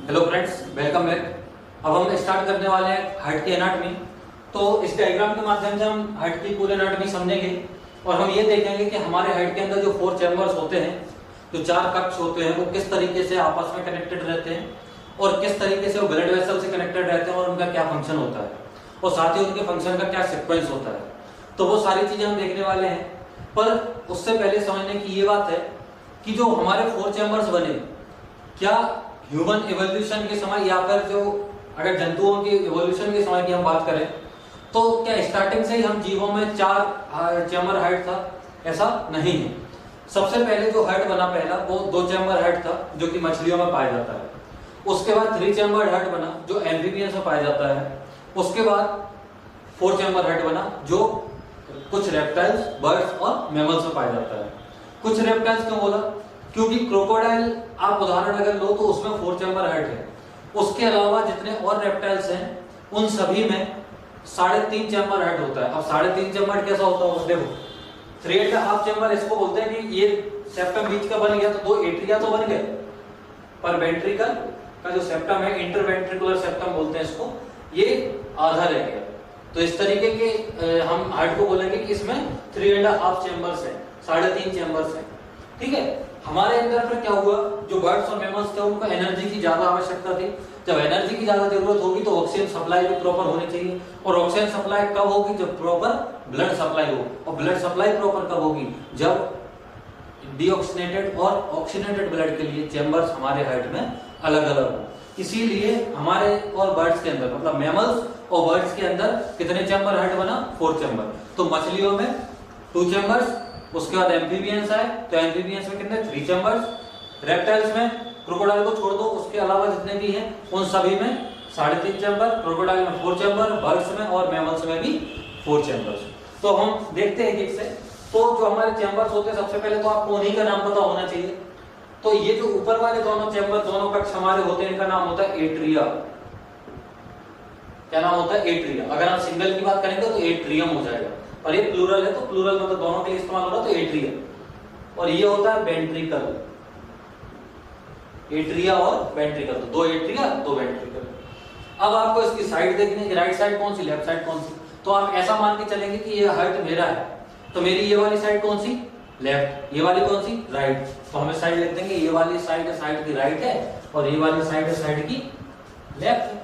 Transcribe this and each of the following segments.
Hello friends, welcome back. अब हम start करने वाले हैं हार्ट की एनाटॉमी। तो इस डायग्राम के माध्यम से हम हार्ट की पूरी एनाटॉमी समझेंगे और हम ये देखेंगे कि हमारे हार्ट के अंदर जो 4 चैम्बर्स होते हैं, जो 4 कक्ष होते हैं, वो किस तरीके से आपस में कनेक्टेड रहते हैं और किस तरीके से वो ब्लड वेसल से कनेक्टेड रहते हैं और उनका क्या फंक्शन होता है और साथ ही उनके फंक्शन का क्या सिक्वेंस होता है। तो वो सारी चीजें हम देखने वाले हैं। पर उससे पहले समझने की ये बात है कि जो हमारे 4 चैम्बर्स बने, क्या ह्यूमन इवोल्यूशन के समय या फिर जो अगर जंतुओं के इवोल्यूशन के समय की हम बात करें तो क्या स्टार्टिंग से ही हम जीवों में 4 चैम्बर हार्ट था? ऐसा नहीं है। सबसे पहले जो हार्ट बना पहला वो 2 चैम्बर हार्ट था जो कि मछलियों में पाया जाता है। उसके बाद 3 चैम्बर हार्ट बना जो एम्फीबियंस में पाया जाता है। उसके बाद 4 चैम्बर हार्ट बना जो कुछ रेप्टाइल्स, बर्ड्स और मैमल्स में पाया जाता है। कुछ रेप्टाइल्स क्यों बोला? क्योंकि क्रोकोडाइल आप उदाहरण अगर लो तो उसमें 4 चैम्बर हार्ट है। उसके अलावा जितने और रेप्टाइल्स हैं उन सभी में 3.5 चैम्बर हार्ट होता है। अब 3.5 चैम्बर कैसा होता होगा? देखो 3.5 चैम्बर इसको बोलते हैं कि ये सेप्टम बीच का बन गया तो 2 एट्रिया तो बन गए, पर वेंट्रिकल का जो सेप्टम है, इंटरवेंट्रिकुलर सेप्टम बोलते हैं इसको, ये आधा रह गया। तो इस तरीके के हम हार्ट को बोलेंगे कि इसमें 3.5 चैम्बर्स है, 3.5 चैम्बर्स है। ठीक है। हमारे अंदर फिर क्या हुआ, जो बर्ड्स और मैमल्स थे उनको एनर्जी की ज्यादा आवश्यकता थी। जब एनर्जी की ज्यादा जरूरत होगी तो ऑक्सीजन सप्लाई भी प्रॉपर होनी चाहिए। और ऑक्सीजन सप्लाई कब होगी? जब प्रॉपर ब्लड सप्लाई हो। और ब्लड सप्लाई प्रॉपर कब होगी? जब डीऑक्सीनेटेड और ऑक्सीनेटेड ब्लड के लिए चैम्बर्स हमारे हार्ट में अलग अलग हो। इसीलिए हमारे और बर्ड्स के अंदर, मतलब मैमल्स और बर्ड्स के अंदर कितने चैम्बर हार्ट बना? 4 चैम्बर। तो मछलियों में 2 चैम्बर्स, उसके बाद एम्फीबियंस आए तो एम्फीबियंस में कितने? 3 चैम्बर्स। रेप्टाइल्स में क्रोकोडाइल को छोड़ दो, उसके अलावा जितने भी हैं उन सभी में 3.5 चैम्बर, क्रोकोडाइल में 4 चैम्बर, बर्ड्स में और मैमल्स में भी 4 चैम्बर्स। तो हम देखते हैं एक से। तो जो हमारे चैम्बर्स होते हैं, सबसे पहले तो आपको उन्हीं का नाम पता होना चाहिए। तो ये जो ऊपर वाले दोनों चैम्बर, दोनों कक्ष हमारे होते हैं, इनका नाम होता है एट्रिया। क्या नाम होता है? एट्रिया। अगर हम सिंगल की बात करेंगे तो एट्रियम हो जाएगा, और ये प्लूरल है तो प्लूरल मतलब दोनों के लिए इस्तेमाल हो रहा है तो एट्रिया। और ये होता है वेंट्रिकल। एट्रिया और वेंट्रिकल, तो 2 एट्रिया 2 वेंट्रिकल। अब आपको इसकी साइड देखनी है, राइट साइड कौन सी, लेफ्ट साइड कौन सी। तो आप ऐसा मान के चलेंगे कि ये हार्ट मेरा है, तो मेरी ये वाली साइड कौन सी? लेफ्ट। ये वाली कौन सी? राइट। तो हमें साइड लिख देंगे, ये वाली साइड की राइट है और ये वाली साइड की लेफ्ट है।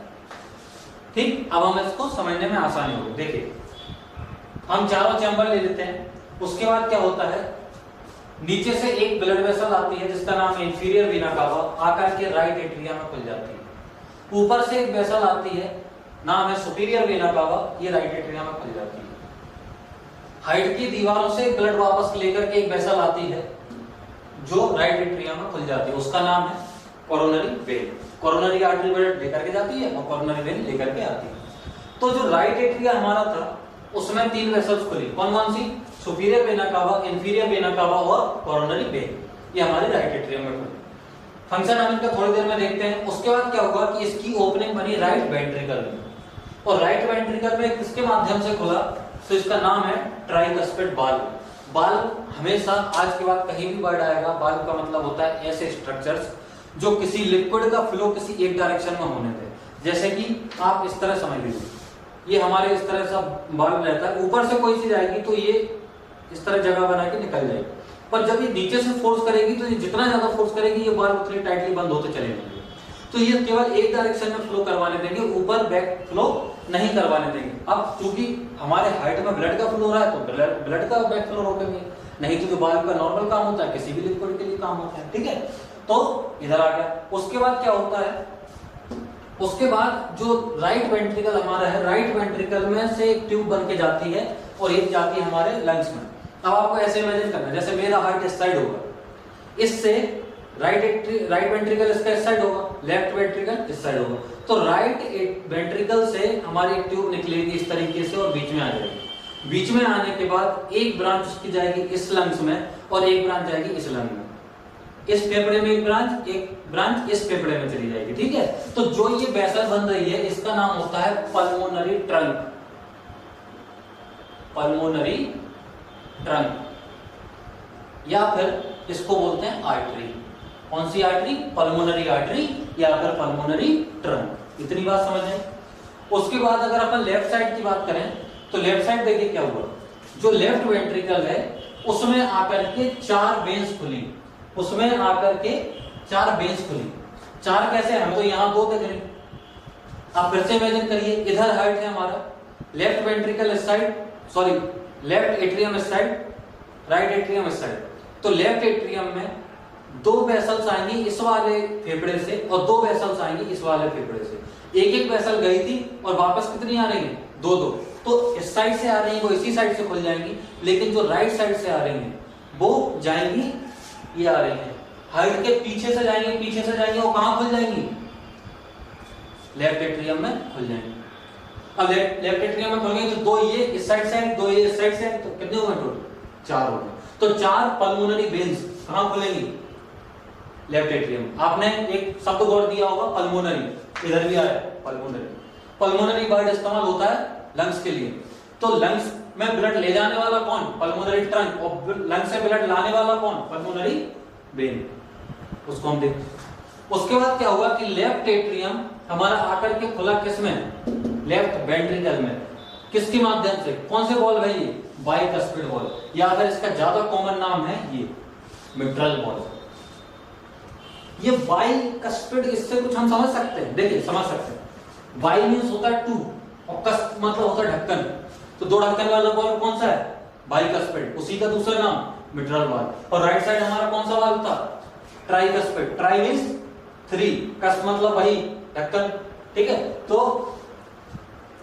ठीक। अब हम इसको समझने में आसानी होगी। देखिए हम चारों चैम्बर ले लेते हैं। उसके बाद क्या होता है, नीचे से एक ब्लड वेसल आती है जिसका नाम है इंफीरियर वेना कावा, आकर के राइट एट्रिया में खुल जाती है। ऊपर से एक वेसल आती है, नाम है सुपीरियर वेना कावा, ये राइट एट्रिया में खुल जाती है। हार्ट की दीवारों से ब्लड वापस लेकर के एक वेसल आती है जो राइट एट्रिया में खुल जाती है, उसका नाम है coronary when. Coronary artery blood लेकर के जाती है और कोरोनरी वेन लेकर के आती है। तो जो राइट एट्रिया हमारा था उसमें 3 वेसल्स खुली। कौन कौन सी? Superior vena cava, inferior vena cava और कोरोनरी वेन। ये हमारे राइट एट्रियम में खुली। फंक्शन हम इनका थोड़ी देर में देखते हैं। उसके बाद क्या हुआ कि इसकी ओपनिंग बनी राइट वेंट्रिकल में, और राइट वेंट्रिकल में किसके माध्यम से खुला? तो इसका नाम है ट्राइकस्पिड वाल्व। वाल्व हमेशा, आज के बाद कहीं भी वर्ड आएगा, वाल्व का मतलब होता है ऐसे स्ट्रक्चर्स जो किसी लिक्विड का फ्लो किसी एक डायरेक्शन में होने दे। जैसे कि आप इस तरह समझ लीजिए, ये हमारे इस तरह सा वाल्व रहता है, ऊपर से कोई चीज आएगी तो ये इस तरह जगह बना के निकल जाएगी, पर जब ये नीचे से फोर्स करेगी तो ये जितना ज्यादा फोर्स करेगी ये वाल्व उतनी टाइटली बंद होते चले जाएंगे। तो ये केवल एक डायरेक्शन में फ्लो करवाने देंगे, ऊपर बैक फ्लो नहीं करवाने देंगे। अब चूंकि हमारे हार्ट में ब्लड का फ्लो हो रहा है तो ब्लड का बैक फ्लो रोकेंगे, नहीं तो जो वाल्व का नॉर्मल काम होता है किसी भी लिक्विड के लिए काम होता है। ठीक है। तो इधर आ गया। उसके बाद क्या होता है, उसके बाद जो राइट वेंट्रिकल हमारा है, राइट वेंट्रिकल में से एक ट्यूब बन के जाती है और एक जाती है हमारे लंग्स में। अब आपको ऐसे इमेजिन करना है जैसे मेरा हार्ट इस साइड होगा, इससे राइट वेंट्रिकल इसका इस साइड होगा, लेफ्ट वेंट्रिकल इस साइड होगा। तो राइट वेंट्रिकल से हमारी एक ट्यूब निकलेगी इस तरीके से और बीच में आ जाएगी। बीच में आने के बाद एक ब्रांच उसकी जाएगी इस लंग्स में और एक ब्रांच जाएगी इस लंग में। इस फेफड़े में एक ब्रांच इस फेफड़े में चली जाएगी। ठीक है। तो जो ये वेसल बन रही है इसका नाम होता है पल्मोनरी ट्रंक। पल्मोनरी ट्रंक, या फिर इसको बोलते हैं आर्टरी। कौन सी आर्टरी? पल्मोनरी आर्टरी या फिर पल्मोनरी ट्रंक। इतनी बात समझ आए। उसके बाद अगर अपन लेफ्ट साइड की बात करें तो लेफ्ट साइड देखिए क्या हुआ, जो लेफ्ट वेंट्रिकल है उसमें आकर के 4 वेन्स खुली, उसमें आकर के 4 वेन्स खुली। 4 कैसे? हम तो यहां 2 देख रहे हैं। आप फिर से इमेजिन करिए, इधर हार्ट है हमारा, लेफ्ट वेंट्रिकल इस साइड, सॉरी लेफ्ट एट्रियम इस साइड, राइट एट्रियम इस साइड। तो लेफ्ट एट्रियम में 2 वेसल्स आएंगी इस वाले फेफड़े से और 2 वेसल्स आएंगी इस वाले फेफड़े से। एक वेसल गई थी और वापस कितनी आ रही है? 2-2। तो इस साइड से आ रही है वो इसी साइड से खुल जाएंगी, लेकिन जो राइट साइड से आ रही है वो जाएंगी, ये आ रही है हार्ट के पीछे से जाएंगी, पीछे से जाएंगी, वो कहां खुल जाएंगी? लेफ्ट एट्रियम में खुल जाएंगी। अब लेफ्ट एट्रियम में खुल गई तो 2 ये इस साइड से, 2 ये इस साइड से, तो कितने हो गए टोटल? 4 हो गए। तो 4 पल्मोनरी वेन्स कहां खुलेंगी? Left atrium. आपने एक शब्द गौर दिया होगा पल्मोनरी, इधर भी आया पल्मोनरी। पल्मोनरी वर्ड इस्तेमाल होता है लंग्स के लिए। तो लंग्स में ब्लड ले जाने वाला कौन? Pulmonary trunk. और लंग्स से ब्लड लाने वाला कौन? Pulmonary vein. उसको हम देखते हैं। उसके बाद क्या हुआ कि लेफ्ट एट्रियम हमारा आकर के खुला किसमें? लेफ्ट वेंट्रिकल में। किसके माध्यम से? कौन से बॉल है ये? बाइकस्पिड बॉल, या अगर इसका ज्यादा कॉमन नाम है ये मिट्रल बॉल। ये बाइकस्पिड, इससे कुछ हम समझ सकते हैं? देखिए समझ सकते हैं। बाई मींस होता है 2 और कस्प मतलब होता है ढक्कन। तो 2 ढक्कन वाला बॉल कौन सा है? बाइकस्पिड, उसी का दूसरा नाम मिट्रल बॉल। और राइट साइड हमारा कौन सा बॉल था? ट्राइकस्पिड। ट्राई मींस 3, कस्प मतलब वही ढक्कन, ठीक है। तो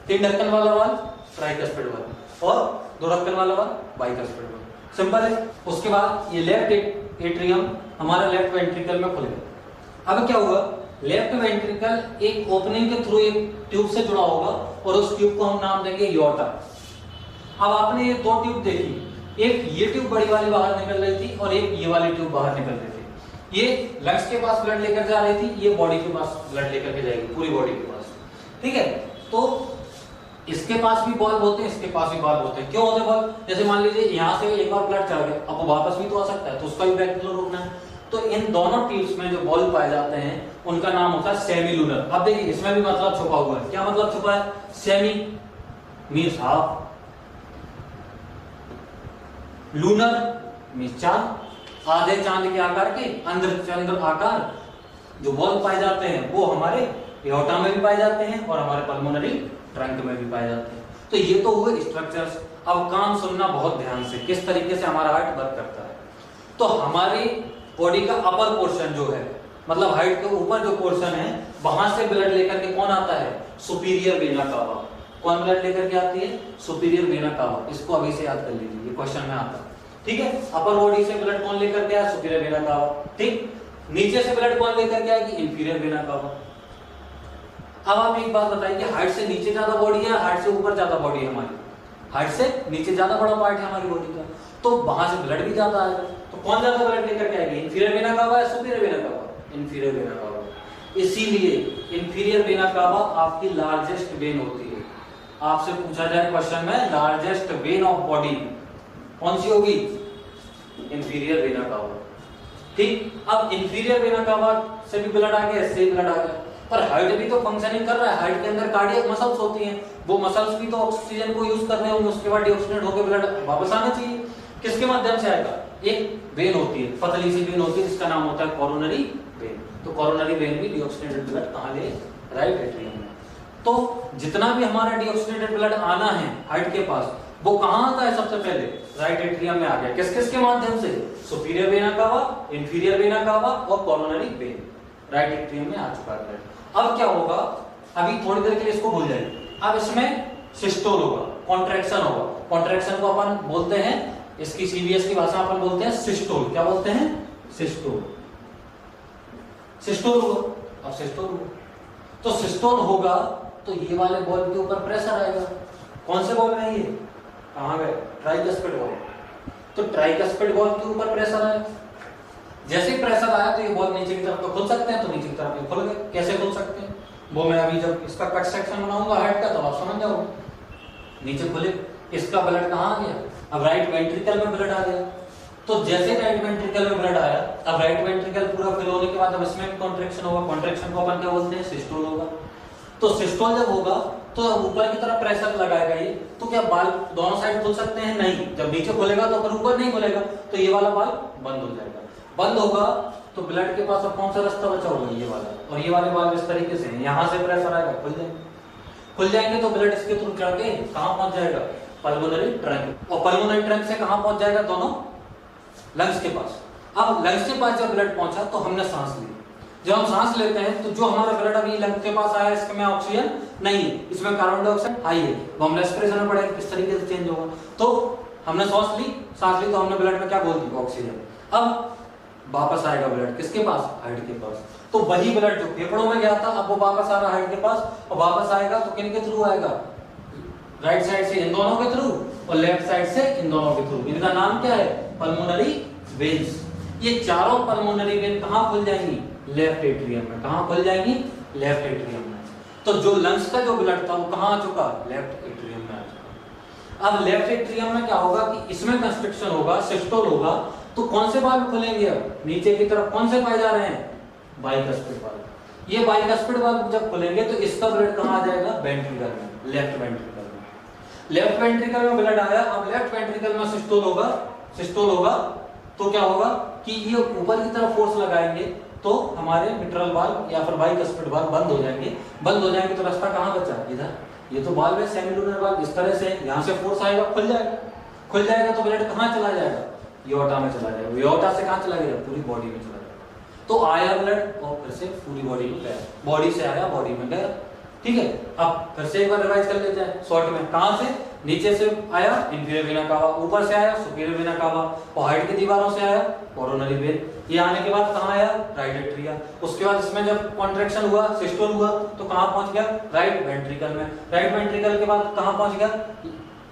3 ढक्कन वाला बॉल ट्राइकस्पिड बॉल और 2 ढक्कन वाला बॉल बाइकस्पिड बॉल। सिंपल है। उसके बाद ये लेफ्ट एट्रियम हमारा लेफ्ट वेंट्रिकल में खुल गया। अब क्या हुआ? लेफ्ट वेंट्रिकल एक ओपनिंग के थ्रू एक ट्यूब से जुड़ा होगा और उस ट्यूब को हम नाम देंगे योटा। अब आपने ये 2 ट्यूब देखी, एक ये ट्यूब बड़ी वाली बाहर निकल रही थी और एक ये वाली ट्यूब बाहर निकल रही थी। ये लंग्स के पास ब्लड लेकर जा रही थी, ये बॉडी के पास ब्लड लेकर के जाएगी, पूरी बॉडी के पास, ठीक है। तो इसके पास भी बॉल होते हैं, इसके पास भी बॉल होते हैं। क्यों होते हैं बॉल? जैसे मान लीजिए यहाँ से एक बार ब्लड चढ़ गया, अब वो वापस भी तो आ सकता है, तो उसका भी बैकफ्लो रोकना है। तो इन दोनों ट्यूब्स में जो बॉल पाए जाते हैं उनका नाम होता है सेमीलुनर। अब देखिए इसमें भी मतलब छुपा हुआ है। क्या मतलब छुपा है? Semi means half, lunar means चांद, आधे चांद के आकार के, अंदर चंद्र आकार जो बॉल पाए जाते हैं वो हमारे एओर्टा में भी पाए जाते हैं और हमारे पल्मोनरी ट्रंक में भी पाए जाते हैं। तो ये तो हुए स्ट्रक्चर्स। अब काम सुनना बहुत ध्यान से, किस तरीके से हमारा हार्ट वर्क करता है। तो हमारी बॉडी का अपर पोर्शन जो है, मतलब हार्ट के ऊपर जो पोर्शन है, वहां से ब्लड लेकर के कौन आता है? सुपीरियर वेना कावा। कौन ब्लड लेकर के आती है? सुपीरियर वेना कावा। इसको अभी से याद कर लीजिए, ये क्वेश्चन में आता है, ठीक है। अपर बॉडी से ब्लड कौन लेकर के आया? सुपीरियर वेना कावा, ठीक। नीचे से ब्लड कौन लेकर के आएगी? इंफीरियर वेना कावा। अब आप एक बात बताइए, हार्ट से नीचे ज्यादा बॉडी है, हार्ट से ऊपर ज्यादा बॉडी है हमारी? हार्ट से नीचे ज्यादा बड़ा पार्ट है हमारी बॉडी का, तो वहां से ब्लड भी ज्यादा आएगा। तो कौन ज्यादा ब्लड लेकर के आएगी? इंफीरियर वेना कावा या superior vena cava? Inferior vena कावा। इसीलिए इंफीरियर वेना कावा आपकी लार्जेस्ट वेन होती है। आपसे पूछा जाए क्वेश्चन में, लार्जेस्ट वेन ऑफ बॉडी कौन सी होगी? इंफीरियर वेना कावा, ठीक। अब इंफीरियर वेना कावा से भी ब्लड आ गया, इससे भी ब्लड आ गया, पर हार्ट भी तो फंक्शनिंग कर रहा है। हार्ट के अंदर कार्डियक मसल्स होती हैं, वो मसल्स भी तो ऑक्सीजन को यूज कर रहे होंगे, उसके बाद डीऑक्सीनेट होकर ब्लड वापस आना चाहिए। किसके माध्यम से आएगा? एक वेन होती है, पतली सी वेन होती है, जिसका नाम होता है कोरोनरी वेन। तो कोरोनरी वेन भी डीऑक्सीनेटेड ब्लड कहां ले? राइट एट्रियम में। तो जितना भी हमारा डीऑक्सीनेटेड ब्लड आना है हार्ट के पास, वो कहां आता है? सबसे पहले राइट एट्रियम में आ गया। किस किस के माध्यम से? Superior vena cava, inferior vena cava और कोरोनरी वेन। राइट एट्रियम में आ चुका है। अब क्या होगा? अभी थोड़ी देर के लिए इसको भूल जाइए। अब इसमें सिस्टोल होगा, कॉन्ट्रैक्शन होगा। कॉन्ट्रैक्शन को अपन बोलते हैं, इसकी सीबीएस की भाषा अपन बोलते हैं सिस्टोल। क्या बोलते हैं? सिस्टोल। सिस्टोल होगा। अब सिस्टोल होगा तो सिस्टोल होगा तो ये वाले बॉल के ऊपर प्रेशर आएगा। कौन से बॉल में? ये कहां गए? Tricuspid ball. तो ट्राइकस्पिड बॉल के ऊपर प्रेशर आया। जैसे ही प्रेशर आया तो ये बॉल नीचे की तरफ तो खुल सकते हैं, तो नीचे की तरफ ये खुल गए। कैसे खुल सकते हैं वो मैं अभी जब इसका कट सेक्शन बनाऊंगा हार्ट का तो आप समझ जाओगे। नीचे खुले, इसका ब्लड कहां आ गया? अब राइट वेंट्रिकल में ब्लड आ गया, तो जैसे राइट वेंट्रिकल में ब्लड आया, अब राइट वेंट्रिकल पूरा फिल होने के बाद अब इसमें भी कॉन्ट्रैक्शन होगा, कॉन्ट्रैक्शन को अपन क्या बोलते हैं, सिस्टोल होगा। तो सिस्टोल जब होगा तो ऊपर की तरफ प्रेशर लगाएगा ये, तो क्या बाल दोनों साइड खुल सकते हैं? नहीं। जब नीचे खुलेगा तो फिर ऊपर नहीं खुलेगा, तो ये वाला बाल बंद हो जाएगा। बंद होगा तो ब्लड के पास अब कौन सा रास्ता बचा होगा, ये वाला, और ये वाले बाल इस तरीके से यहाँ से प्रेशर आएगा, खुल जाएंगे। खुल जाएंगे तो ब्लड इसके थ्रू चढ़ के कहाँ पहुंच जाएगा, पल्मोनरी ट्रंक, और पल्मोनरी ट्रंक से कहाँ पहुंच जाएगा, दोनों लंग्स के पास। अब लंग्स के पास जब ब्लड पहुंचा तो हमने सांस ली। जब हम सांस लेते हैं तो जो हमारा ब्लड अभी लंग्स के पास आया, इसमें ऑक्सीजन नहीं है, इसमें कार्बन डाइऑक्साइड हाई है, तो हम रेस्पिरेशन में पढ़ेंगे किस तरीके से चेंज होगा। तो हमने सांस ली तो हमने ब्लड में क्या बोल दी, ऑक्सीजन। अब वापस आएगा ब्लड किसके पास, हार्ट के पास। तो वही ब्लड जो फेफड़ों में गया था अब वो वापस आ रहा हार्ट के पास, और वापस आएगा तो किन के थ्रू आएगा, राइट साइड से इन दोनों के थ्रू और लेफ्ट साइड से इन दोनों के थ्रू। इनका नाम क्या है, पल्मोनरी वेन्स। ये चारों पल्मोनरी वेन कहाँ खुल जाएंगी, लेफ्ट एट्रियम में। कहाँ खुल जाएंगी, लेफ्ट एट्रियम में। तो जो लंग्स का जो ब्लड था वो कहाँ आ चुका, लेफ्ट एट्रियम में आ चुका। अब लेफ्ट एट्रियम में क्या होगा कि इसमें कंस्ट्रक्शन होगा, सिस्टोल होगा, तो कौन से वाल्व खुलेंगे, अब नीचे की तरफ कौन से पाए जा रहे हैं, बाइकस्पिड वाल्व। ये बाइकस्पिड वाल्व जब खुलेंगे तो इसका ब्लड कहाँ आ जाएगा, वेंट्रिकल में, लेफ्ट वेंट्रिकल में। लेफ्ट वेंट्रिकल में ब्लड आया, अब लेफ्ट वेंट्रिकल में सिस्टोल होगा, सिस्टोल होगा तो क्या होगा कि ये ऊपर की तरफ फोर्स लगाएंगे तो हमारे मिट्रल वाल्व या फिर बाइकस्पिड वाल्व बंद हो जाएंगे। बंद हो जाएंगे तो रास्ता कहाँ बचा, इधर। ये तो वाल्व है सेमिलुनर वाल्व, इस तरह से यहाँ से फोर्स आएगा, खुल जाएगा। खुल जाएगा तो ब्लड कहाँ चला जाएगा, योटा में चला जाएगा। योटा से कहाँ चला गया, पूरी बॉडी में चला जाएगा। तो आया ब्लड और फिर से पूरी बॉडी में गया, बॉडी से आया बॉडी में गया। ठीक है, अब फिर से एक बार रिवाइज कर लेते हैं शॉर्ट में। कहाँ से, नीचे से आया इंफीरियर वेना कावा, ऊपर से आया सुपीरियर वेना कावा, और हार्ट की दीवारों से आया कोरोनरी वेन। ये आने के बाद कहाँ आया, राइट एट्रिया। उसके बाद इसमें जब कॉन्ट्रैक्शन हुआ, सिस्टोल हुआ, तो कहाँ पहुंच गया, राइट वेंट्रिकल में। राइट वेंट्रिकल के बाद कहाँ पहुंच गया,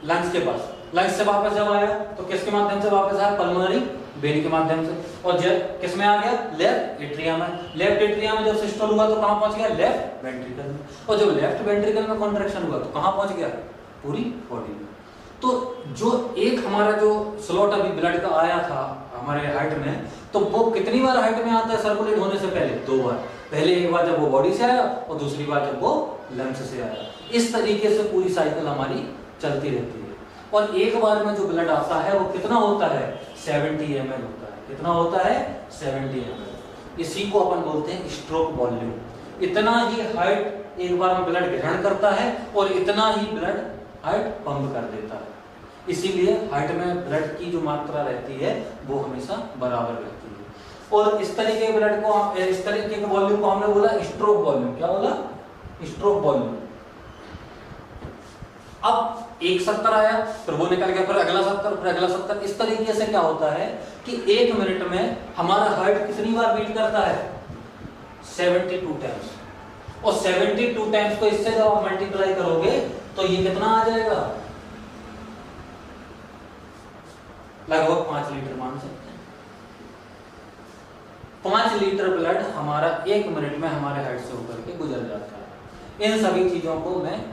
लंग्स के पास। लंग्स से वापस जब आया तो किसके माध्यम से वापस आया, पल्मोनरी वेन के माध्यम से। और जब किस में आ गया, लेफ्ट एट्रिया में। लेफ्ट एट्रिया में जब सिस्टोल हुआ तो कहाँ पहुंच गया, लेफ्ट वेंट्रिकल में। और जब लेफ्ट वेंट्रिकल में कॉन्ट्रैक्शन हुआ तो कहाँ पहुंच गया, पूरी बॉडी में। तो जो एक हमारा जो स्लॉट अभी ब्लड का आया था हमारे हार्ट में, तो वो कितनी बार हार्ट में आता है सर्कुलेट होने से पहले, 2 बार। पहले एक बार जब वो बॉडी से आया और दूसरी बार जब वो लंग्स से आया। इस तरीके से पूरी साइकिल हमारी चलती रहती है। और एक बार में जो ब्लड आता है वो कितना होता है, 70 ml होता है। कितना होता है, 70 ml। इसी को अपन बोलते हैं स्ट्रोक वॉल्यूम। इतना ही हार्ट एक बार में ब्लड ग्रहण करता है और इतना ही ब्लड हार्ट पंप कर देता है। इसीलिए हार्ट में ब्लड की जो मात्रा रहती है वो हमेशा बराबर रहती है। और इस तरीके के ब्लड को, इस तरीके के वॉल्यूम को हमने बोला स्ट्रोक वॉल्यूम। क्या बोला, स्ट्रोक वॉल्यूम। अब एक 70 आया, फिर वो निकल गया, फिर अगला 70, फिर अगला 70। इस तरीके से क्या होता है कि 1 मिनट में हमारा हार्ट कितनी बार बीट करता है, 72 टाइम्स। और 72 टाइम्स को इससे जब आप मल्टीप्लाई करोगे तो ये कितना आ जाएगा, लगभग 5 लीटर मान सकते हैं। 5 लीटर ब्लड हमारा 1 मिनट में हमारे हार्ट से होकर के गुजर जाता है। इन सभी चीजों को मैं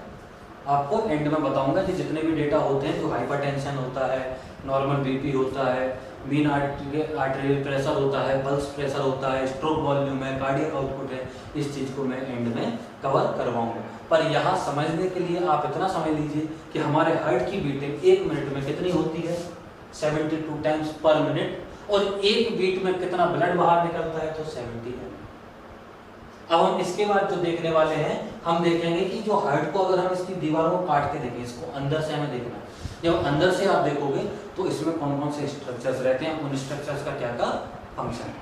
आपको एंड में बताऊंगा कि जितने भी डेटा होते हैं, जो हाइपरटेंशन होता है, नॉर्मल बीपी होता है, मीन आर्टेरियल प्रेशर होता है, पल्स प्रेशर होता है, स्ट्रोक वॉल्यूम है, कार्डियक आउटपुट है, इस चीज को मैं एंड में कवर करवाऊंगा। पर यहाँ समझने के लिए आप इतना समझ लीजिए कि हमारे हार्ट की बीटिंग 1 मिनट में कितनी होती है, 72 टाइम्स पर मिनट। और एक बीट में कितना ब्लड बाहर निकलता है, तो 70 ml। अब हम इसके बाद जो देखने वाले हैं, हम देखेंगे कि जो हार्ट को अगर हम इसकी दीवारों को काट के देखें, इसको अंदर से हमें देखना है। जब अंदर से आप देखोगे तो इसमें कौन कौन से स्ट्रक्चर्स रहते हैं, उन स्ट्रक्चर्स का क्या फंक्शन है।